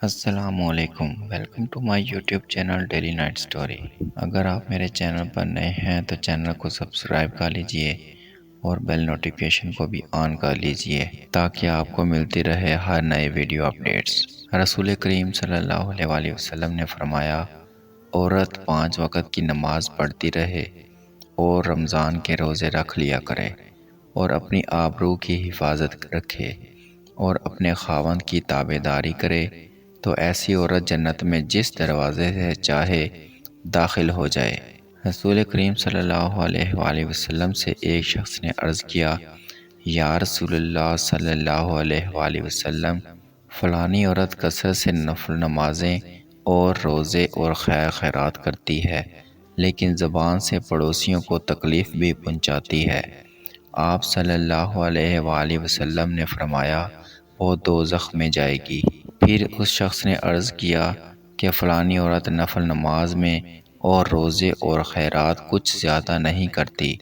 السلام علیکم، welcome to my YouTube channel daily night story. اگر آپ میرے چینل پر نئے ہیں تو چینل کو سبسکرائب کر لیجئے اور بیل نوٹیفیکیشن کو بھی آن کر لیجئے تاکہ آپ کو ملتی رہے ہر نئے ویڈیو اپڈیٹس۔ رسول کریم صلی اللہ علیہ وآلہ وسلم نے فرمایا، عورت 5 وقت کی نماز پڑھتی رہے اور رمضان کے روزے رکھ لیا کرے اور اپنی آبرو کی حفاظت رکھے اور اپنے خاوند کی تابعداری کرے تو ایسی عورت جنت میں جس دروازے سے چاہے داخل ہو جائے۔ رسول کریم صلی اللہ علیہ وآلہ وسلم سے ایک شخص نے عرض کیا، یا رسول اللہ صلی اللہ علیہ وآلہ وسلم، فلانی عورت کثرت سے نفل نمازیں اور روزے اور خیر خیرات کرتی ہے، لیکن زبان سے پڑوسیوں کو تکلیف بھی پہنچاتی ہے۔ آپ صلی اللہ علیہ وآلہ وسلم نے فرمایا، وہ دوزخ میں جائے گی۔ پھر اس شخص نے عرض کیا کہ فلانی عورت نفل نماز میں اور روزے اور خیرات کچھ زیادہ نہیں کرتی،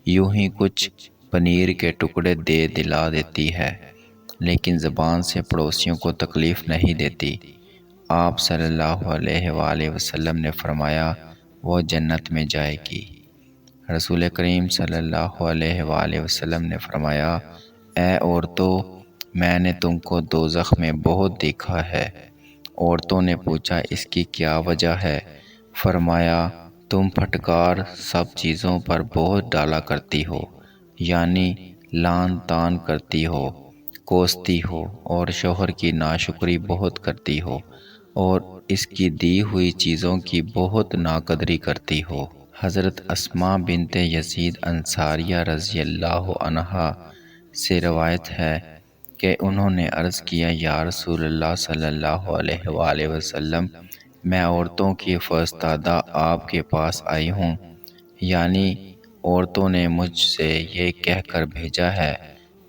یوں ہی کچھ پنیر کے ٹکڑے دے دلا دیتی ہے، لیکن زبان سے پڑوسیوں کو تکلیف نہیں دیتی۔ آپ صلی اللہ علیہ وآلہ وسلم نے فرمایا، وہ جنت میں جائے گی۔ رسول کریم صلی اللہ علیہ وآلہ وسلم نے فرمایا، اے عورتوں، میں نے تم کو دوزخ میں بہت دیکھا ہے۔ عورتوں نے پوچھا، اس کی کیا وجہ ہے؟ فرمایا، تم پھٹکار سب چیزوں پر بہت ڈالا کرتی ہو، یعنی لان تان کرتی ہو، کوستی ہو اور شوہر کی ناشکری بہت کرتی ہو اور اس کی دی ہوئی چیزوں کی بہت ناقدری کرتی ہو۔ حضرت اسماء بنت یزید انصاریہ رضی اللہ عنہا سے روایت ہے کہ انہوں نے عرض کیا، یا رسول اللہ صلی اللہ علیہ وآلہ وسلم، میں عورتوں کی فرستادہ آپ کے پاس آئی ہوں، یعنی عورتوں نے مجھ سے یہ کہہ کر بھیجا ہے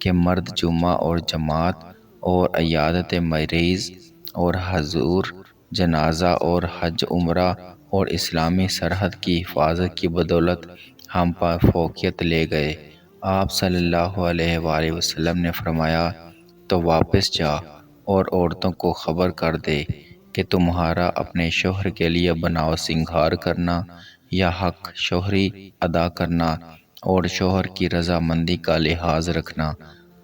کہ مرد جمعہ اور جماعت اور عیادت مریض اور حضور جنازہ اور حج عمرہ اور اسلامی سرحد کی حفاظت کی بدولت ہم پر فوقیت لے گئے۔ آپ صلی اللہ علیہ وآلہ وسلم نے فرمایا، تو واپس جا اور عورتوں کو خبر کر دے کہ تمہارا اپنے شوہر کے لیے بناؤ سنگھار کرنا یا حق شوہری ادا کرنا اور شوہر کی رضامندی کا لحاظ رکھنا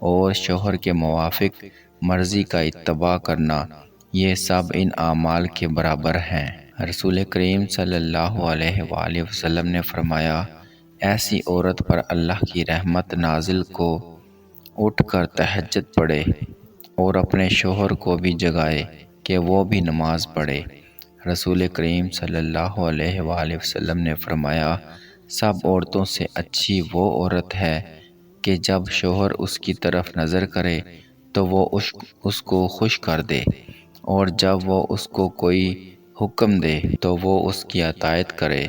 اور شوہر کے موافق مرضی کا اتباع کرنا، یہ سب ان اعمال کے برابر ہیں۔ رسول کریم صلی اللہ علیہ وآلہ وسلم نے فرمایا، ایسی عورت پر اللہ کی رحمت نازل کو اٹھ کر تہجد پڑھے اور اپنے شوہر کو بھی جگائے کہ وہ بھی نماز پڑھے۔ رسول کریم صلی اللہ علیہ وآلہ وسلم نے فرمایا، سب عورتوں سے اچھی وہ عورت ہے کہ جب شوہر اس کی طرف نظر کرے تو وہ اس کو خوش کر دے، اور جب وہ اس کو کوئی حکم دے تو وہ اس کی اطاعت کرے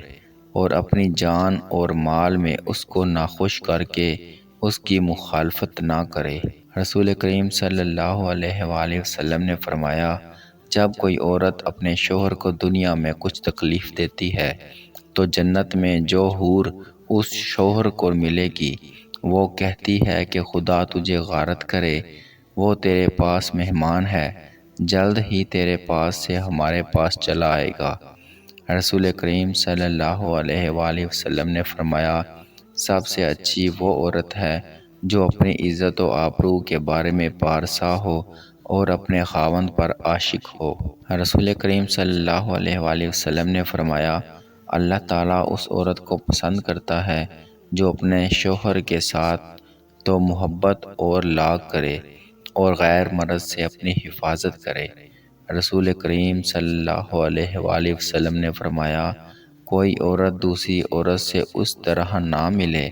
اور اپنی جان اور مال میں اس کو ناخوش کر کے اس کی مخالفت نہ کرے۔ رسول کریم صلی اللہ علیہ وآلہ وسلم نے فرمایا، جب کوئی عورت اپنے شوہر کو دنیا میں کچھ تکلیف دیتی ہے تو جنت میں جو حور اس شوہر کو ملے گی وہ کہتی ہے کہ خدا تجھے غارت کرے، وہ تیرے پاس مہمان ہے، جلد ہی تیرے پاس سے ہمارے پاس چلا آئے گا۔ رسول کریم صلی اللہ علیہ وآلہ وسلم نے فرمایا، سب سے اچھی وہ عورت ہے جو اپنی عزت و آبرو کے بارے میں پارسا ہو اور اپنے خاوند پر عاشق ہو۔ رسول کریم صلی اللہ علیہ وآلہ وسلم نے فرمایا، اللہ تعالیٰ اس عورت کو پسند کرتا ہے جو اپنے شوہر کے ساتھ تو محبت اور لاگ کرے اور غیر مرد سے اپنی حفاظت کرے۔ رسول کریم صلی اللہ علیہ وآلہ وسلم نے فرمایا، کوئی عورت دوسری عورت سے اس طرح نہ ملے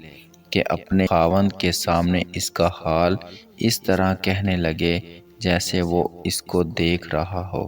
کہ اپنے خاوند کے سامنے اس کا حال اس طرح کہنے لگے جیسے وہ اس کو دیکھ رہا ہو۔